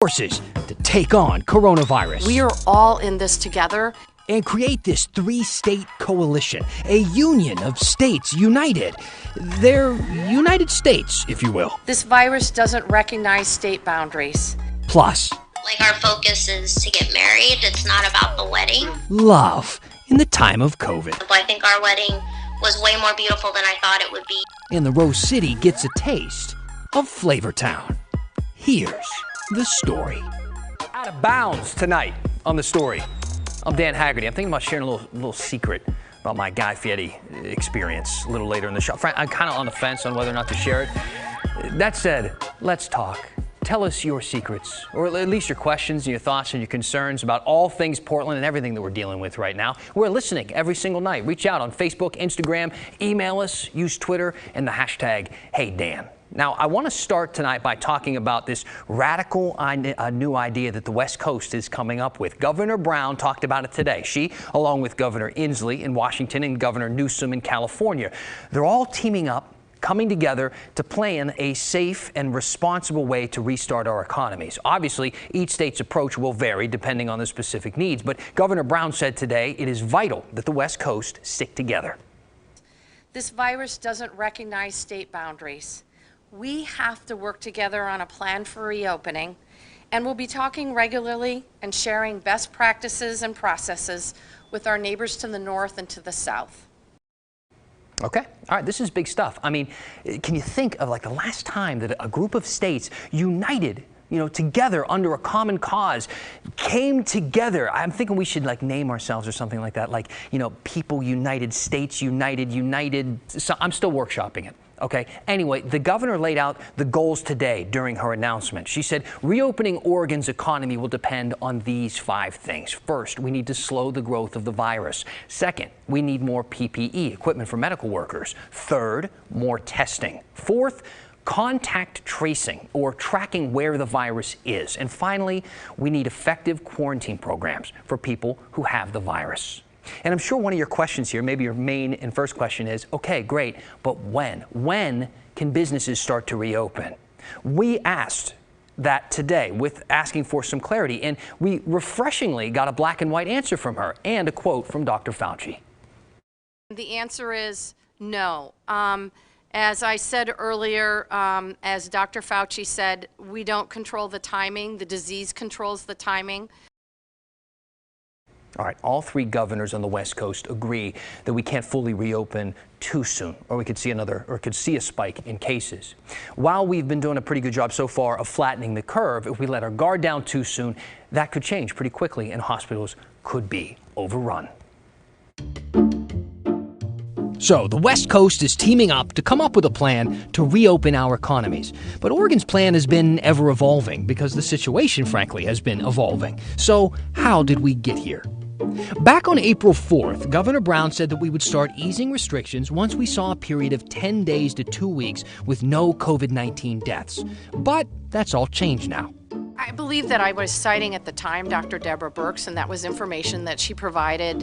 forces to take on coronavirus. We are all in this together. And create this 3-state coalition, a union of states united. They're United States, if you will. This virus doesn't recognize state boundaries. Plus, like our focus is to get married. It's not about the wedding. Love in the time of COVID. I think our wedding was way more beautiful than I thought it would be. And the Rose City gets a taste of Flavortown. Here's the story. Out of bounds tonight on The Story. I'm Dan Haggerty. I'm thinking about sharing a little secret about my Guy Fieri experience a little later in the show. I'm kind of on the fence on whether or not to share it. That said, let's talk. Tell us your secrets, or at least your questions and your thoughts and your concerns about all things Portland and everything that we're dealing with right now. We're listening every single night. Reach out on Facebook, Instagram, email us, use Twitter, and the hashtag HeyDan. Now, I want to start tonight by talking about this radical new idea that the West Coast is coming up with. Governor Brown talked about it today. She, along with Governor Inslee in Washington and Governor Newsom in California, they're all teaming up, coming together to plan a safe and responsible way to restart our economies. Obviously, each state's approach will vary depending on the specific needs, but Governor Brown said today it is vital that the West Coast stick together. This virus doesn't recognize state boundaries. We have to work together on a plan for reopening, and we'll be talking regularly and sharing best practices and processes with our neighbors to the north and to the south. Okay. All right. This is big stuff. I mean, can you think of like the last time that a group of states united, together under a common cause, came together? I'm thinking we should name ourselves or something like that. People united, states united. So I'm still workshopping it. Okay. Anyway, the governor laid out the goals today during her announcement. She said reopening Oregon's economy will depend on these 5 things. First, we need to slow the growth of the virus. Second, we need more PPE, equipment for medical workers. Third, more testing. Fourth, contact tracing, or tracking where the virus is. And finally, we need effective quarantine programs for people who have the virus. And I'm sure one of your questions here, maybe your main and first question is, okay, great, but when? When can businesses start to reopen? We asked that today with asking for some clarity, and we refreshingly got a black and white answer from her and a quote from Dr. Fauci. The answer is no. As I said earlier, as Dr. Fauci said, we don't control the timing. The disease controls the timing. All right, all 3 governors on the West Coast agree that we can't fully reopen too soon, or we could see a spike in cases. While we've been doing a pretty good job so far of flattening the curve, if we let our guard down too soon, that could change pretty quickly and hospitals could be overrun. So the West Coast is teaming up to come up with a plan to reopen our economies. But Oregon's plan has been ever evolving because the situation, frankly, has been evolving. So how did we get here? Back on April 4th, Governor Brown said that we would start easing restrictions once we saw a period of 10 days to 2 weeks with no COVID-19 deaths. But that's all changed now. I believe that I was citing at the time Dr. Deborah Birx, and that was information that she provided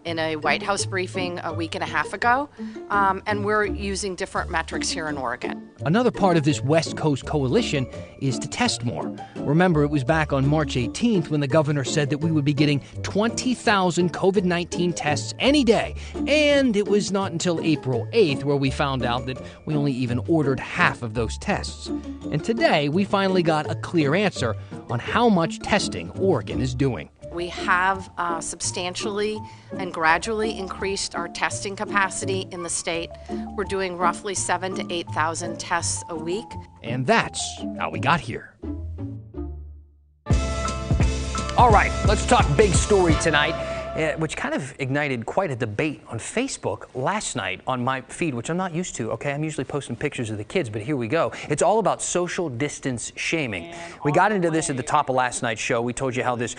in a White House briefing a week and a half ago, and we're using different metrics here in Oregon. Another part of this West Coast coalition is to test more. Remember, it was back on March 18th when the governor said that we would be getting 20,000 COVID-19 tests any day, and it was not until April 8th where we found out that we only even ordered half of those tests. And today, we finally got a clear answer on how much testing Oregon is doing. We have substantially and gradually increased our testing capacity in the state. We're doing roughly 7,000 to 8,000 tests a week. And that's how we got here. All right, let's talk big story tonight, which kind of ignited quite a debate on Facebook last night on my feed, which I'm not used to, okay? I'm usually posting pictures of the kids, but here we go. It's all about social distance shaming. We got into this at the top of last night's show. We told you how this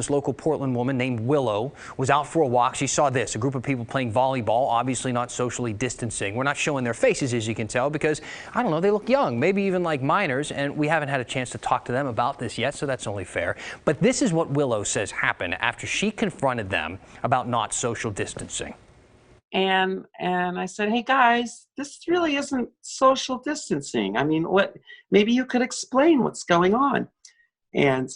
local Portland woman named Willow was out for a walk. She saw this, a group of people playing volleyball, obviously not socially distancing. We're not showing their faces, as you can tell, because, I don't know, they look young, maybe even like minors, and we haven't had a chance to talk to them about this yet, so that's only fair. But this is what Willow says happened after she confronted them about not social distancing. And I said, hey guys, this really isn't social distancing. I mean, maybe you could explain what's going on. And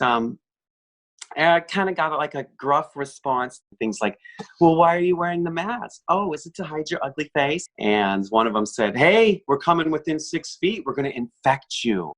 I kind of got like a gruff response. Things like, well, why are you wearing the mask? Oh, is it to hide your ugly face? And one of them said, hey, we're coming within 6 feet. We're going to infect you.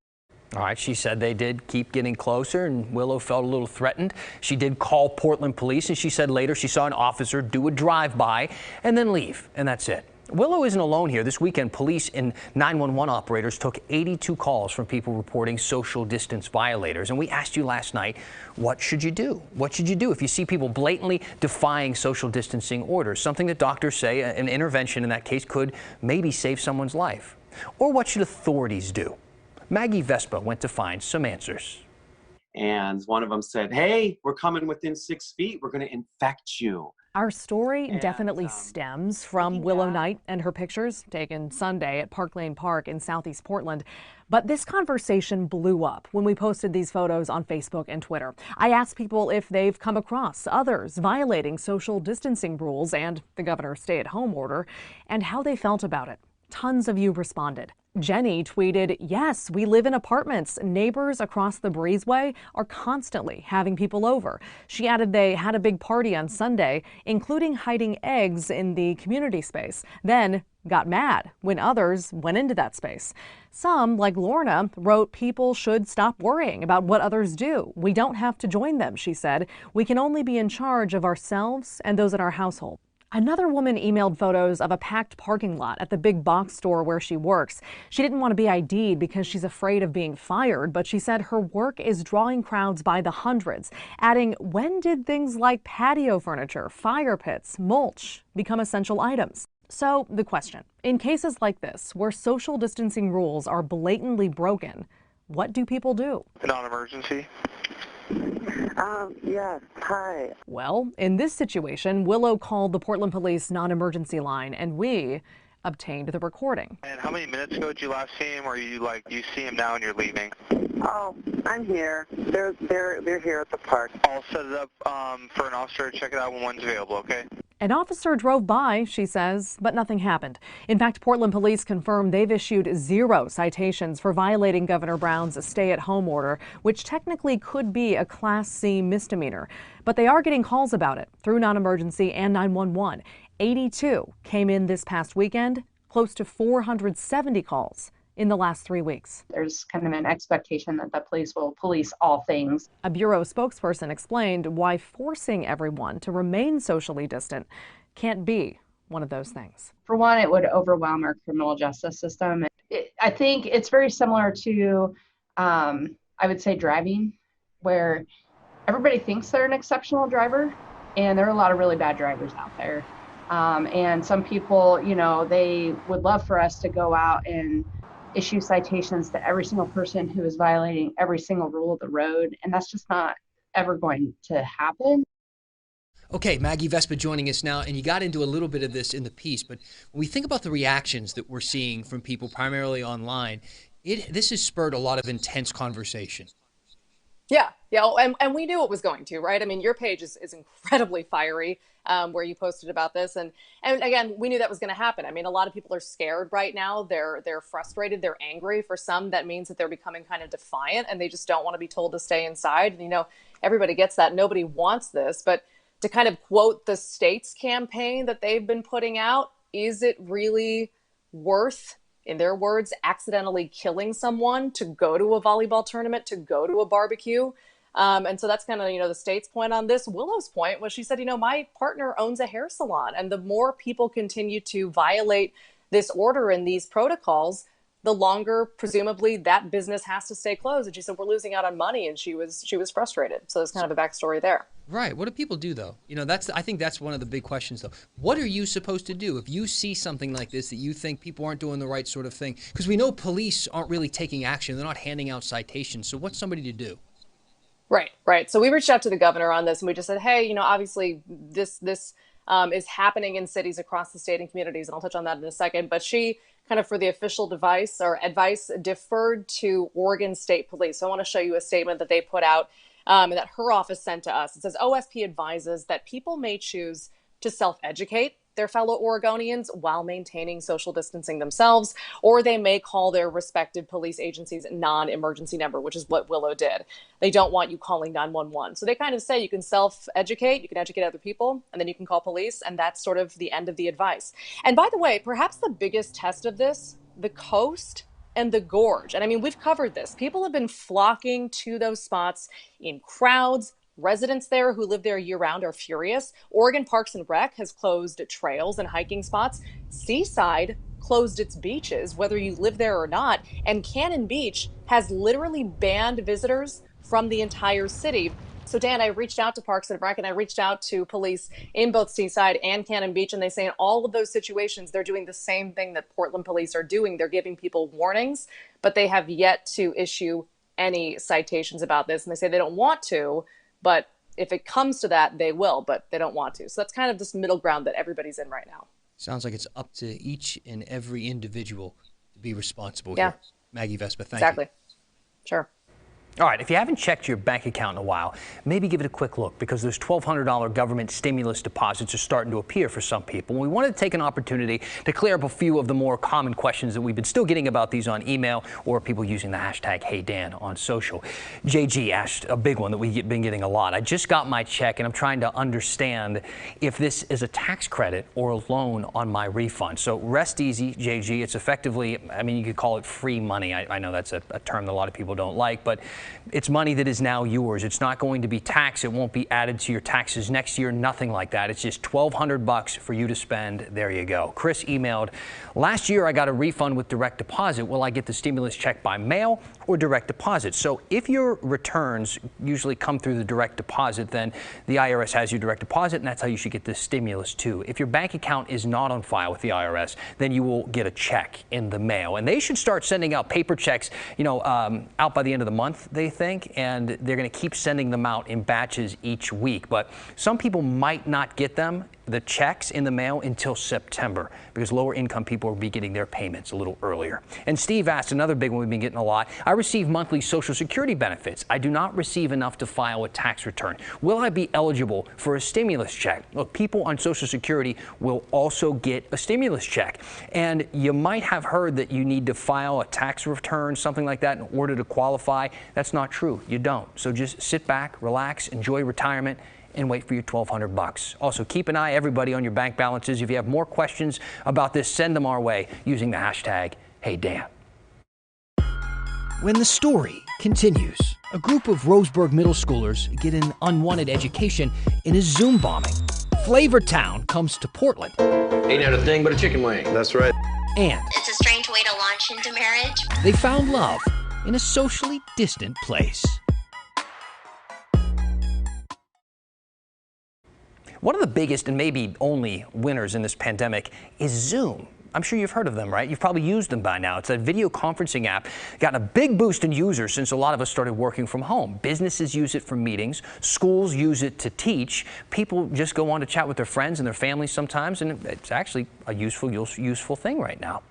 All right, she said they did keep getting closer, and Willow felt a little threatened. She did call Portland police, and she said later she saw an officer do a drive-by and then leave, and that's it. Willow isn't alone here. This weekend, police and 911 operators took 82 calls from people reporting social distance violators. And we asked you last night, what should you do? What should you do if you see people blatantly defying social distancing orders? Something that doctors say an intervention in that case could maybe save someone's life. Or what should authorities do? Maggie Vespa went to find some answers. And one of them said, hey, we're coming within 6 feet. We're going to infect you. Our story definitely stems from Willow Night and her pictures taken Sunday at Park Lane Park in Southeast Portland. But this conversation blew up when we posted these photos on Facebook and Twitter. I asked people if they've come across others violating social distancing rules and the governor's stay-at-home order and how they felt about it. Tons of you responded. Jenny tweeted, yes, we live in apartments. Neighbors across the breezeway are constantly having people over. She added they had a big party on Sunday, including hiding eggs in the community space, then got mad when others went into that space. Some, like Lorna, wrote people should stop worrying about what others do. We don't have to join them, she said. We can only be in charge of ourselves and those in our household. Another woman emailed photos of a packed parking lot at the big box store where she works. She didn't want to be ID'd because she's afraid of being fired, but she said her work is drawing crowds by the hundreds, adding, when did things like patio furniture, fire pits, mulch become essential items? So the question, in cases like this, where social distancing rules are blatantly broken, what do people do? Non-emergency. Yes, hi. Well, in this situation, Willow called the Portland Police non-emergency line, and we obtained the recording. And how many minutes ago did you last see him, or you see him now and you're leaving? Oh, I'm here. They're here at the park. I'll set it up for an officer to check it out when one's available, okay? An officer drove by, she says, but nothing happened. In fact, Portland police confirmed they've issued 0 citations for violating Governor Brown's stay-at-home order, which technically could be a Class C misdemeanor. But they are getting calls about it through non-emergency and 911. 82 came in this past weekend, close to 470 calls in the last 3 weeks. There's kind of an expectation that the police will police all things. A bureau spokesperson explained why forcing everyone to remain socially distant can't be one of those things. For one, it would overwhelm our criminal justice system. I think it's very similar to, I would say, driving, where everybody thinks they're an exceptional driver, and there are a lot of really bad drivers out there. And some people, they would love for us to go out and issue citations to every single person who is violating every single rule of the road. And that's just not ever going to happen. Okay, Maggie Vespa joining us now, and you got into a little bit of this in the piece, but when we think about the reactions that we're seeing from people primarily online, this has spurred a lot of intense conversation. Yeah, and we knew it was going to, right? I mean, your page is incredibly fiery, where you posted about this, and again, we knew that was going to happen. I mean, a lot of people are scared right now. They're frustrated. They're angry. For some, that means that they're becoming kind of defiant, and they just don't want to be told to stay inside. And, everybody gets that. Nobody wants this, but to kind of quote the state's campaign that they've been putting out, is it really worth, in their words, accidentally killing someone to go to a volleyball tournament, to go to a barbecue? And so that's kind of, the state's point on this. Willow's point was, she said, my partner owns a hair salon, and the more people continue to violate this order and these protocols, the longer, presumably, that business has to stay closed. And she said, we're losing out on money, and she was frustrated. So there's kind of a backstory there. Right. What do people do, though? I think that's one of the big questions, though. What are you supposed to do if you see something like this that you think people aren't doing the right sort of thing? Because we know police aren't really taking action. They're not handing out citations. So what's somebody to do? Right. So we reached out to the governor on this, and we just said, hey, obviously this is happening in cities across the state and communities, and I'll touch on that in a second. But she kind of, for the official advice, deferred to Oregon State Police. So I want to show you a statement that they put out that her office sent to us. It says, OSP advises that people may choose to self-educate their fellow Oregonians while maintaining social distancing themselves, or they may call their respective police agencies non-emergency number, which is what Willow did. They don't want you calling 911. So they kind of say you can self-educate, you can educate other people, and then you can call police, and that's sort of the end of the advice. And by the way, perhaps the biggest test of this, the coast and the gorge. And I mean, we've covered this. People have been flocking to those spots in crowds. Residents there who live there year-round are furious. Oregon Parks and Rec has closed trails and hiking spots. Seaside closed its beaches, whether you live there or not. And Cannon Beach has literally banned visitors from the entire city. So Dan, I reached out to Parks and Rec and I reached out to police in both Seaside and Cannon Beach, and they say in all of those situations, they're doing the same thing that Portland police are doing. They're giving people warnings, but they have yet to issue any citations about this. And they say they don't want to, but if it comes to that, they will, but they don't want to. So that's kind of this middle ground that everybody's in right now. Sounds like it's up to each and every individual to be responsible Yeah. here. Maggie Vespa, thank Exactly. Sure. All right, if you haven't checked your bank account in a while, maybe give it a quick look, because those $1,200 government stimulus deposits are starting to appear for some people. We wanted to take an opportunity to clear up a few of the more common questions that we've been still getting about these on email or people using the hashtag HeyDan on social. JG asked a big one that we've been getting a lot. I just got my check and I'm trying to understand if this is a tax credit or a loan on my refund. So rest easy, JG. It's effectively, I mean, you could call it free money. I know that's a term that a lot of people don't like, but it's money that is now yours. It's not going to be taxed. It won't be added to your taxes next year, nothing like that. It's just $1,200 for you to spend. There you go. Chris emailed, last year I got a refund with direct deposit. Will I get the stimulus check by mail or direct deposit? So if your returns usually come through the direct deposit, then the IRS has your direct deposit, and that's how you should get the stimulus too. If your bank account is not on file with the IRS, then you will get a check in the mail. And they should start sending out paper checks, out by the end of the month, they think, and they're going to keep sending them out in batches each week. But some people might not get them, the checks in the mail, until September, because lower income people will be getting their payments a little earlier. And Steve asked another big one we've been getting a lot. I receive monthly Social Security benefits. I do not receive enough to file a tax return. Will I be eligible for a stimulus check? Look, people on Social Security will also get a stimulus check. And you might have heard that you need to file a tax return, something like that, in order to qualify. That's not true. You don't. So just sit back, relax, enjoy retirement, and wait for your $1,200. Also, keep an eye, everybody, on your bank balances. If you have more questions about this, send them our way using the hashtag HeyDan. When the story continues, a group of Roseburg middle schoolers get an unwanted education in a Zoom bombing. Flavortown comes to Portland. Ain't had a thing but a chicken wing. That's right. And It's a strange way to launch into marriage. they found love in a socially distant place. One of the biggest and maybe only winners in this pandemic is Zoom. I'm sure you've heard of them, right? You've probably used them by now. It's a video conferencing app. Gotten a big boost in users since a lot of us started working from home. Businesses use it for meetings. Schools use it to teach. People just go on to chat with their friends and their families sometimes, and it's actually a useful thing right now.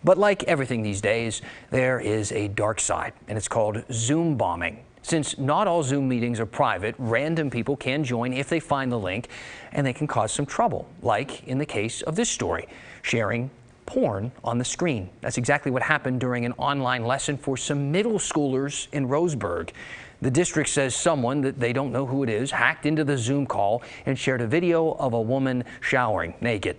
But like everything these days, there is a dark side, and it's called Zoom bombing. Since not all Zoom meetings are private, random people can join if they find the link, and they can cause some trouble, like in the case of this story, sharing porn on the screen. That's exactly what happened during an online lesson for some middle schoolers in Roseburg. The district says someone that they don't know who it is hacked into the Zoom call and shared a video of a woman showering naked.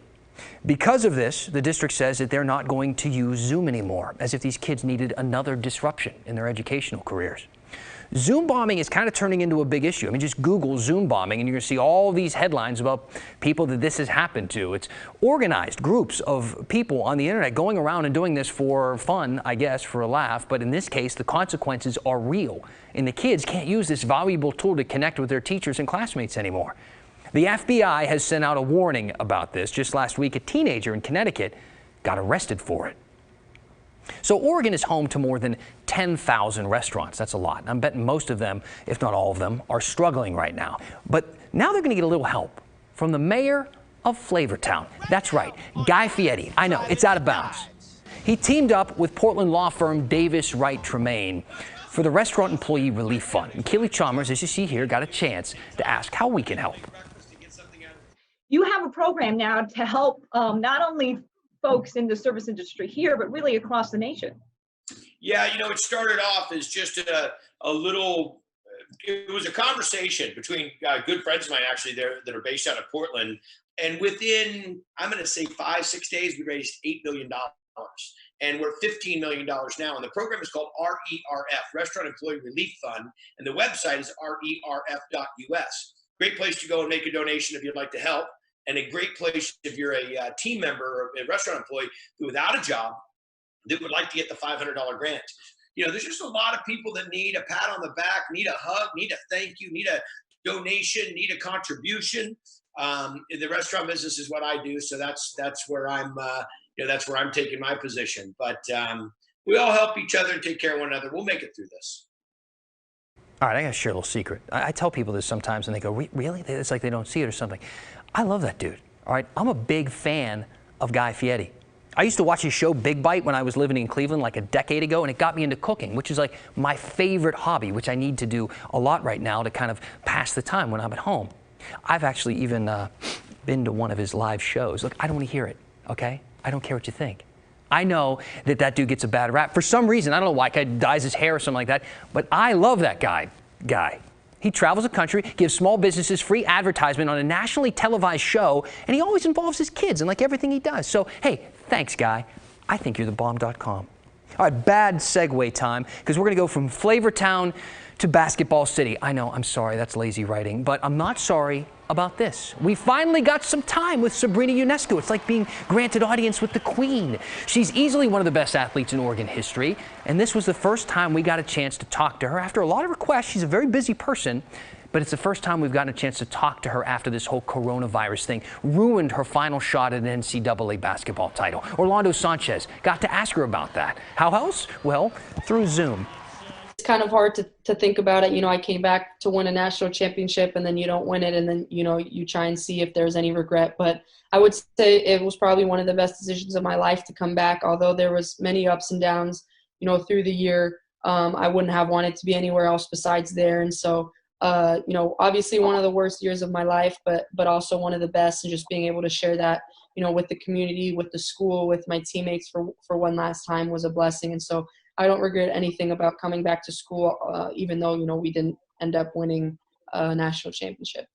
Because of this, the district says that they're not going to use Zoom anymore, as if these kids needed another disruption in their educational careers. Zoom bombing is kind of turning into a big issue. I mean, just Google Zoom bombing and you're going to see all these headlines about people that this has happened to. It's organized groups of people on the internet going around and doing this for fun, I guess, for a laugh. But in this case, the consequences are real. And the kids can't use this valuable tool to connect with their teachers and classmates anymore. The FBI has sent out a warning about this. Just last week, a teenager in Connecticut got arrested for it. So Oregon is home to more than 10,000 restaurants. That's a lot. I'm betting most of them, if not all of them, are struggling right now. But now they're going to get a little help from the mayor of Flavortown. That's right, Guy Fieri. I know, it's out of bounds. He teamed up with Portland law firm Davis Wright Tremaine for the Restaurant Employee Relief Fund. And Keely Chalmers, as you see here, got a chance to ask how we can help. you have a program now to help not only folks in the service industry here, but really across the nation. Yeah, it started off as just a little, it was a conversation between good friends of mine actually there that are based out of Portland. And within, I'm going to say 5-6 days, we raised $8 million. And we're $15 million now. And the program is called RERF, Restaurant Employee Relief Fund. And the website is rerf.us. Great place to go and make a donation if you'd like to help. And a great place if you're a team member or a restaurant employee who without a job that would like to get the $500 grant. There's just a lot of people that need a pat on the back, need a hug, need a thank you, need a donation, need a contribution. In the restaurant business is what I do. So that's where I'm, that's where I'm taking my position. But we all help each other and take care of one another. We'll make it through this. All right, I got to share a little secret. I tell people this sometimes, and they go, really? It's like they don't see it or something. I love that dude, all right? I'm a big fan of Guy Fieri. I used to watch his show Big Bite when I was living in Cleveland like a decade ago, and it got me into cooking, which is like my favorite hobby, which I need to do a lot right now to kind of pass the time when I'm at home. I've actually even been to one of his live shows. Look, I don't want to hear it, okay? I don't care what you think. I know that dude gets a bad rap. For some reason, I don't know why, guy dyes his hair or something like that, but I love that guy. He travels the country, gives small businesses free advertisement on a nationally televised show, and he always involves his kids in like everything he does. So, hey, thanks, Guy. I think you're the bomb.com. All right, bad segue time, because we're going to go from Flavortown to Basketball City. I know, I'm sorry, that's lazy writing, but I'm not sorry about this. We finally got some time with Sabrina Ouzounian. It's like being granted audience with the Queen. She's easily one of the best athletes in Oregon history, and this was the first time we got a chance to talk to her. After a lot of requests, she's a very busy person, but it's the first time we've gotten a chance to talk to her after this whole coronavirus thing ruined her final shot at an NCAA basketball title. Orlando Sanchez got to ask her about that. How else? Well, through Zoom. It's kind of hard to think about it. I came back to win a national championship and then you don't win it, and then, you try and see if there's any regret. But I would say it was probably one of the best decisions of my life to come back, although there was many ups and downs, through the year. I wouldn't have wanted to be anywhere else besides there. And so, obviously one of the worst years of my life, but also one of the best, and just being able to share that, with the community, with the school, with my teammates for one last time was a blessing. And so I don't regret anything about coming back to school, even though, we didn't end up winning a national championship.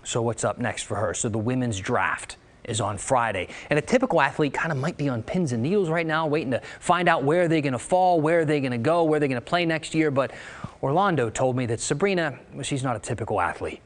So what's up next for her? So the women's draft is on Friday. And a typical athlete kind of might be on pins and needles right now, waiting to find out where they're going to fall, where they're going to go, where they're going to play next year. But Orlando told me that Sabrina, she's not a typical athlete.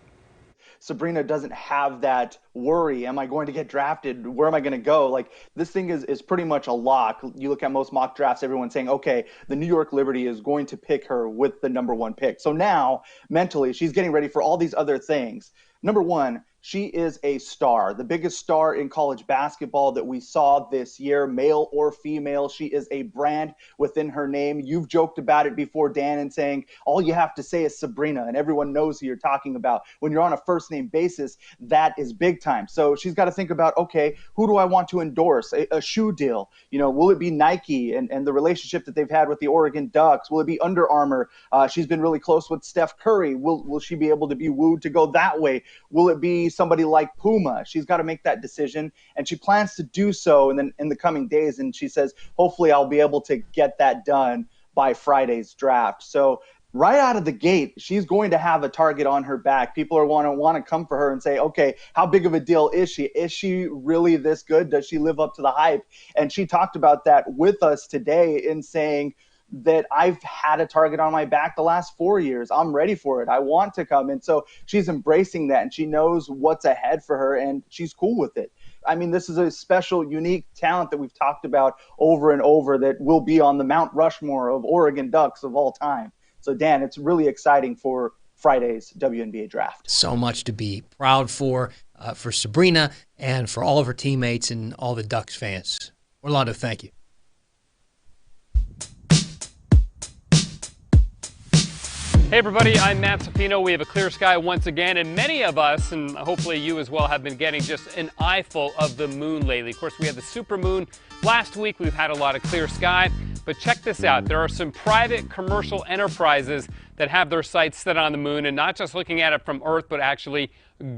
Sabrina doesn't have that worry. Am I going to get drafted? Where am I going to go? Like, this thing is pretty much a lock. You look at most mock drafts, everyone's saying, okay, the New York Liberty is going to pick her with the #1 pick. So now, mentally, she's getting ready for all these other things. Number one, she is a star, the biggest star in college basketball that we saw this year, male or female. She is a brand within her name. You've joked about it before, Dan, and saying all you have to say is Sabrina, and everyone knows who you're talking about. When you're on a first-name basis, that is big time. So she's got to think about, okay, who do I want to endorse? A shoe deal. Will it be Nike and the relationship that they've had with the Oregon Ducks? Will it be Under Armour? She's been really close with Steph Curry. Will she be able to be wooed to go that way? Will it be somebody like Puma? She's got to make that decision, and she plans to do so in the coming days. And she says, hopefully I'll be able to get that done by Friday's draft. So right out of the gate, she's going to have a target on her back. People are want to come for her and say, okay, how big of a deal is she? Is she really this good? Does she live up to the hype? And she talked about that with us today in saying that I've had a target on my back the last 4 years. I'm ready for it. I want to come. And so she's embracing that, and she knows what's ahead for her, and she's cool with it. I mean, this is a special, unique talent that we've talked about over and over that will be on the Mount Rushmore of Oregon Ducks of all time. So, Dan, it's really exciting for Friday's WNBA Draft. So much to be proud for Sabrina and for all of her teammates and all the Ducks fans. Orlando, thank you. Hey everybody, I'm Matt Sapino. We have a clear sky once again, and many of us, and hopefully you as well, have been getting just an eyeful of the moon lately. Of course, we had the supermoon last week. We've had a lot of clear sky, but check this out. There are some private commercial enterprises that have their sights set on the moon and not just looking at it from Earth, but actually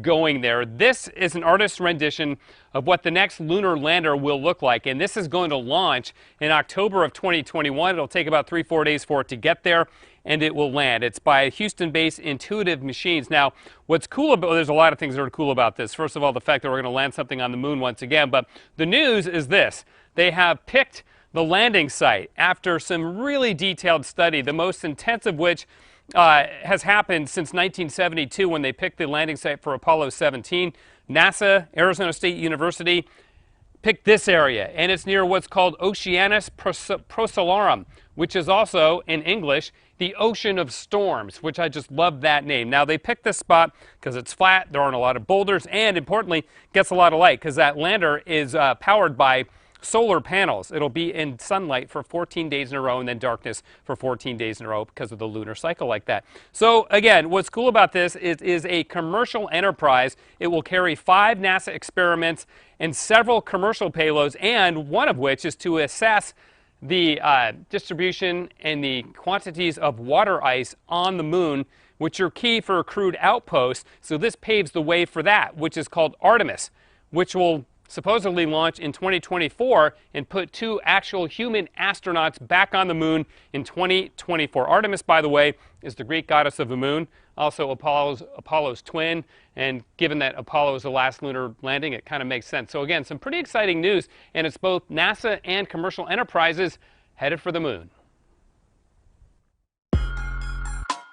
going there. This is an artist's rendition of what the next lunar lander will look like, and this is going to launch in October of 2021. It'll take about 3-4 days for it to get there, and it will land. It's by Houston-based Intuitive Machines. Now, what's cool about, there's a lot of things that are cool about this. First of all, the fact that we're going to land something on the moon once again, but the news is this. They have picked the landing site after some really detailed study, the most intensive which has happened since 1972 when they picked the landing site for Apollo 17. NASA, Arizona State University, picked this area, and it's near what's called Oceanus Procellarum, which is also, in English, the Ocean of Storms, which I just love that name. Now, they picked this spot because it's flat, there aren't a lot of boulders, and importantly, gets a lot of light because that lander is powered by solar panels. It'll be in sunlight for 14 days in a row and then darkness for 14 days in a row because of the lunar cycle like that. So again, what's cool about this is a commercial enterprise. It will carry 5 NASA experiments and several commercial payloads, and one of which is to assess the distribution and the quantities of water ice on the moon, which are key for a crewed outpost. So this paves the way for that, which is called Artemis, which will supposedly launch in 2024 and put 2 actual human astronauts back on the moon in 2024. Artemis, by the way, is the Greek goddess of the moon, also Apollo's twin, and given that Apollo is the last lunar landing, it kind of makes sense. So again, some pretty exciting news, and it's both NASA and commercial enterprises headed for the moon.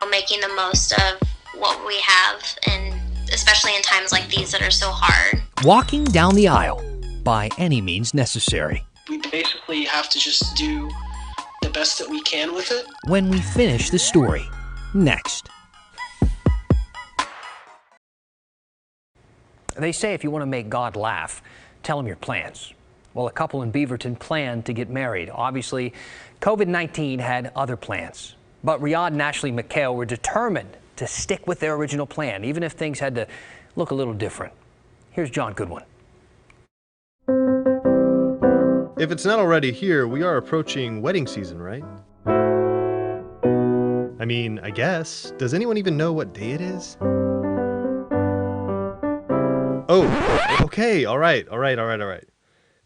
Making the most of what we have, and especially in times like these that are so hard. Walking down the aisle by any means necessary. We basically have to just do the best that we can with it. When we finish the story, next. They say if you want to make God laugh, tell him your plans. Well, a couple in Beaverton planned to get married. Obviously, COVID-19 had other plans. But Riyadh and Ashley McHale were determined to stick with their original plan, even if things had to look a little different. Here's John Goodwin. If it's not already here, we are approaching wedding season, right? I mean, I guess. Does anyone even know what day it is? Oh, okay, all right.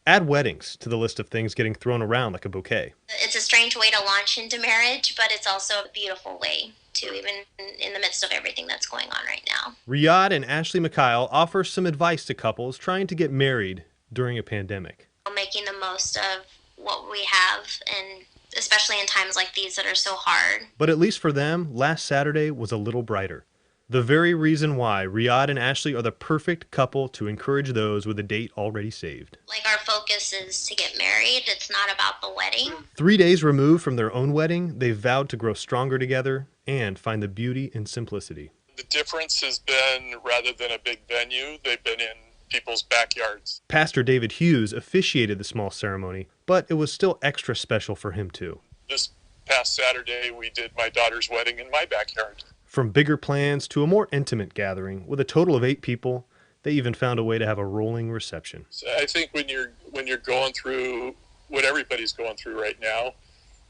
Add weddings to the list of things getting thrown around like a bouquet. It's a strange way to launch into marriage, but it's also a beautiful way to, even in the midst of everything that's going on right now. Riyadh and Ashley McHale offer some advice to couples trying to get married during a pandemic. Making the most of what we have, and especially in times like these that are so hard. But at least for them, last Saturday was a little brighter. The very reason why Riyadh and Ashley are the perfect couple to encourage those with a date already saved. Like, our focus is to get married. It's not about the wedding. 3 days removed from their own wedding, they've vowed to grow stronger together and find the beauty in simplicity. The difference has been, rather than a big venue, they've been in people's backyards. Pastor David Hughes officiated the small ceremony, but it was still extra special for him too. This past Saturday, we did my daughter's wedding in my backyard. From bigger plans to a more intimate gathering, with a total of 8 people, they even found a way to have a rolling reception. So I think when you're going through what everybody's going through right now,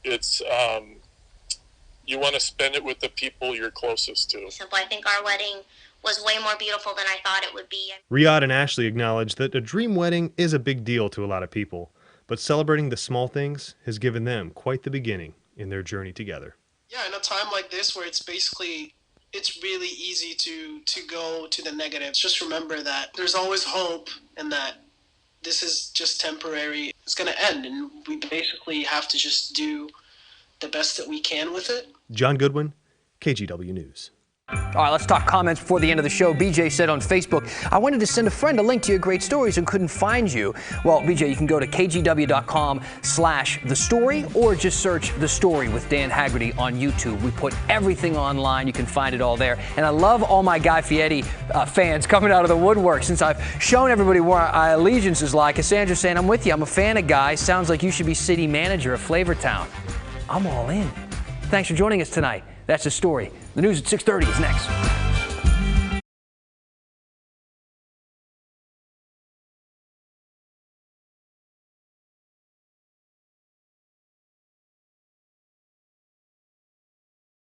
it's you want to spend it with the people you're closest to. Simple. I think our wedding was way more beautiful than I thought it would be. Riyadh and Ashley acknowledge that a dream wedding is a big deal to a lot of people, but celebrating the small things has given them quite the beginning in their journey together. Yeah, in a time like this where it's really easy to go to the negatives, just remember that there's always hope and that this is just temporary. It's going to end, and we basically have to just do the best that we can with it. John Goodwin, KGW News. All right, let's talk comments before the end of the show. BJ said on Facebook, I wanted to send a friend a link to your great stories and couldn't find you. Well, BJ, you can go to kgw.com/thestory or just search The Story with Dan Haggerty on YouTube. We put everything online. You can find it all there. And I love all my Guy Fieri fans coming out of the woodwork since I've shown everybody where our allegiances lie. Cassandra's saying, I'm with you. I'm a fan of Guy. Sounds like you should be city manager of Flavortown. I'm all in. Thanks for joining us tonight. That's The Story. The news at 6:30 is next.